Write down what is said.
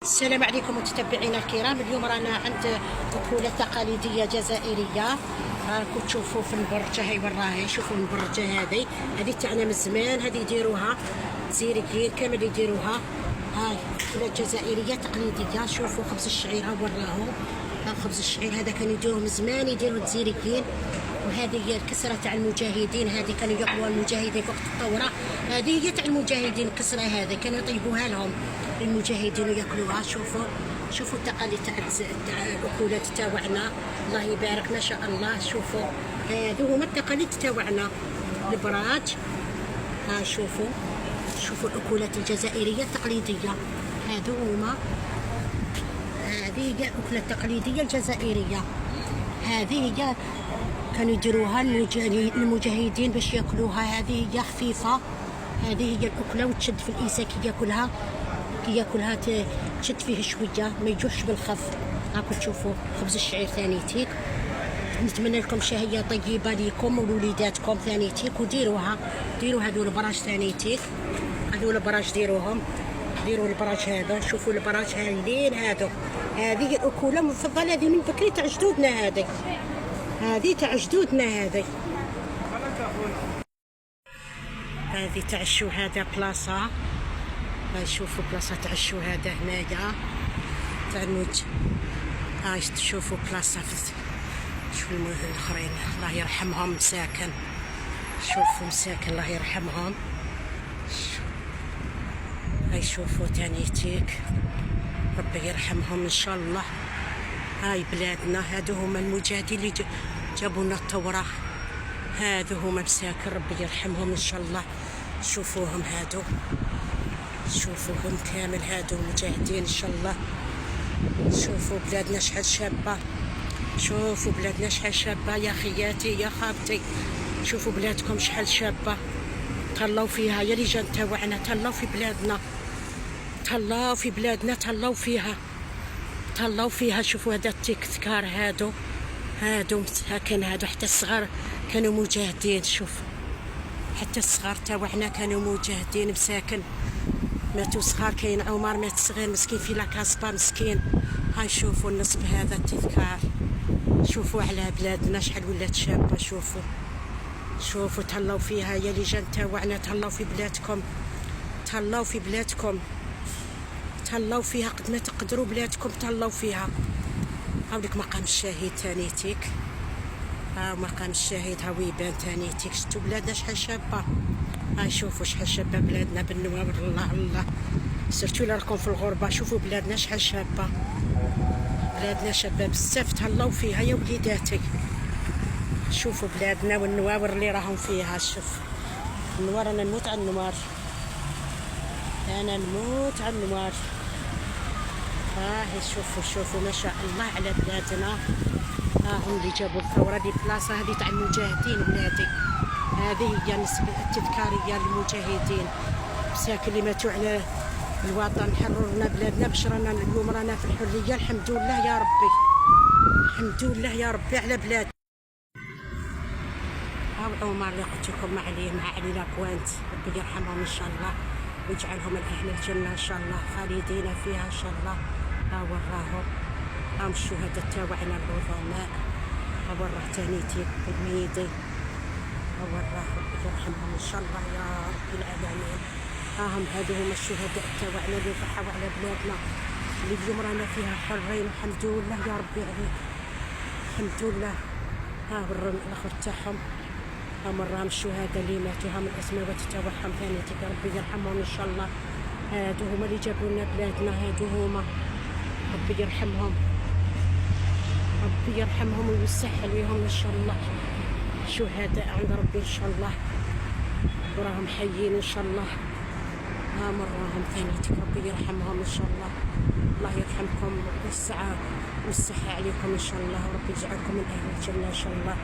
السلام عليكم متتبعينا الكرام. اليوم رانا عند أكلة تقليدية جزائرية. راكم تشوفوا في البرجة، هاي وراهي. شوفوا البرجة هذه تاعنا من زمان، هذه يديروها زيريين كامل يديروها. هاي أكلة جزائرية تقليدية. شوفوا خبز الشعير، ها وراهو خبز الشعير هذا كانوا يديروه من زمان، يديروه الجزائريين. وهذه هي الكسرة تاع المجاهدين، هذه كانوا ياكلوها المجاهدين في وقت الثورة. هذه هي تاع المجاهدين، الكسرة هذه كانوا يطيبوها لهم المجاهدين وياكلوها. شوفوا التقاليد تاع الاكلات تاوعنا، الله يبارك ما شاء الله. شوفوا هذو هما التقاليد تاوعنا، البراج. ها شوفوا الاكلات الجزائريه التقليديه، هذو هما. هذه هي الاكله التقليديه الجزائريه، هذه هي كانوا يديروها المجاهدين باش ياكلوها. هذه هي خفيفه، هذه هي الاكله وتشد في الانسان كي ياكلها تشد فيه شويه، ما يجوعش بالخف. راكم تشوفوا خبز الشعير ثانيتيك. نتمنى لكم شهيه طيبه ليكم ولوليداتكم ثانيتيك، ديروا هذو البراج ثانيتيك، هذو البراج ديروا البراج هذا. شوفوا البراج هايلين هذو. هذه الاكله المفضله، هذه من بكري تاع جدودنا، هذه تاع جدودنا. هذه تاع الشهداء بلاصه. شوفوا بلاصه تاع الشهداء هنايا تاع الموت. هاي تشوفوا بلاصه شوفوا الاخرين الله يرحمهم مساكن. شوفوا مساكن الله يرحمهم. هاي شوفوا تانيتيك، ربي يرحمهم ان شاء الله. هاي بلادنا، هادو هما المجاهدين اللي جابوا لنا الثوره، هادو هما مساكن ربي يرحمهم ان شاء الله. شوفوهم هادو، شوفوهم كامل، هادو مجاهدين ان شاء الله. شوفوا بلادنا شحال شابه، شوفوا بلادنا شحال شابه يا خياتي يا خالتي. شوفوا بلادكم شحال شابه، تهلاو فيها يا لجان تاوعنا، تهلاو في بلادنا، تهلاو في بلادنا، تهلاو فيها. شوفوا هذا التذكار، هادو مساكن، هادو حتى الصغار كانوا مجاهدين. شوف حتى الصغار تاوعنا كانوا مجاهدين مساكن، ماتوا صغار. كاين عمر مات صغير مسكين في لاكاسبا مسكين. هاي شوفوا النصب هذا التذكار. شوفوا على بلادنا شحال ولات شابه. شوفوا تهلاو فيها يا لجان تاوعنا، تهلاو في بلادكم، تهلاو في بلادكم، تهلاو فيها قد ما تقدروا بلادكم، تهلاو فيها. هاوليك مقام الشهيد ثانيتيك، ها مقام الشهيد هاو يبان ثانيتيك. شفتوا بلادنا شحال شابه. هاي شوفوا شحال شابه بلادنا بالنوار. الله سيرتو الا راكم في الغربه، شوفوا بلادنا شحال شابه، بلادنا شابه بزاف، تهلاو فيها يا وليداتي. شوفوا بلادنا والنواور اللي راهم فيها. شوف النوار، انا نموت على النوار، انا نموت على النوار. شوفوا ما شاء الله على بلادنا. هم اللي جابوا الثوره. دي بلاصه هذه تاع المجاهدين ولادي، هذه هي نسبة التذكاريه للمجاهدين مساكن اللي ماتوا على الوطن، حررنا بلادنا باش رانا اليوم رانا في الحريه. الحمد لله يا ربي، الحمد لله يا ربي على بلاد. هاو عمر اللي قلت لكم مع علي لاكوانت، ربي يرحمهم ان شاء الله ويجعلهم الاهل الجنه ان شاء الله، خالدين فيها ان شاء الله. ها وراهم هم الشهداء تاوعنا العظماء. ها وراه تانيتي بالميدي، ها وراه ربي يرحمهم ان شاء الله يا رب العالمين. هم هادو هما الشهداء تاوعنا اللي ضحاو على بلادنا، اللي اليوم رانا فيها حرين. الحمد لله يا ربي عليك، الحمد لله. ها الاخر تاعهم، هم راهم الشهداء اللي ماتوا، هم الاسماوات تاوعهم ثانيتي ربي يرحمهم ان شاء الله. هادو هما اللي جابوا لنا بلادنا، هادو هما ربي يرحمهم، ربي يرحمهم ويوسع عليهم ان شاء الله. شهداء عند ربي ان شاء الله، وراهم حيين ان شاء الله. ها مراهم ثانيتك ربي يرحمهم ان شاء الله. الله يرحمكم ويوسع عليكم ان شاء الله، وربي يجعلكم من اهل الجنه ان شاء الله.